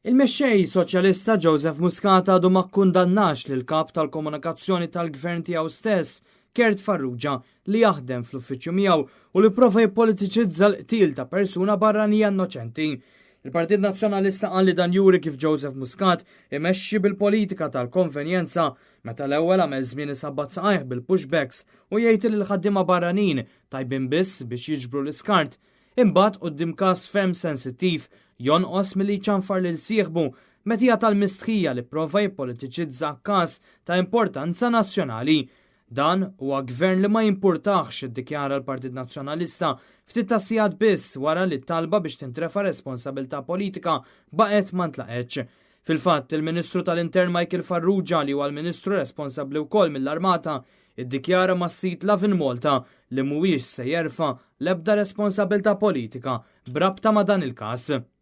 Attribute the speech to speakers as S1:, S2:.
S1: Il-mexxej soċjalista Joseph Muscat għadu ma kkundannax lil kap tal-komunikazzjoni tal-gvern tiegħu stess, Gert Farrugia, li jaħdem fl-uffiċċju miegħu u li prova jippolitiċizza l-qtil ta' persuna barranija innoċenti. Il-Partit Nazzjonalista qal li dan juri kif Joseph Muscat imexxi bil-politika tal-konvenjenza meta l-ewwel għamel żmien isabbat saqajh bil-pushbacks u jgħid li l-ħaddiema barranin tajbin biss biex jiġbru l-iskart. Imbagħad quddiem każ ferm sensittiv jonqos milli ċanfar lil sieħbu metija tal-mistħija li prova jippolitiċizza każ ta' importanza nazzjonali. Dan huwa gvern li ma jimpurtax iddikjara l-Partit Nazzjonalista ftit ta' sigħat biss wara li talba biex tintrefa' responsabilità politika baqgħet ma ntlaqetx. Fil-fatt, il-Ministru tal-Intern Michael Farrugia li huwa l-Ministru responsabbli wkoll mill-Armata iddikjara ma' sit Lavin Malta li mhuwiex se jerfa' l-ebda responsabilità politika brabta ma' dan il-każ.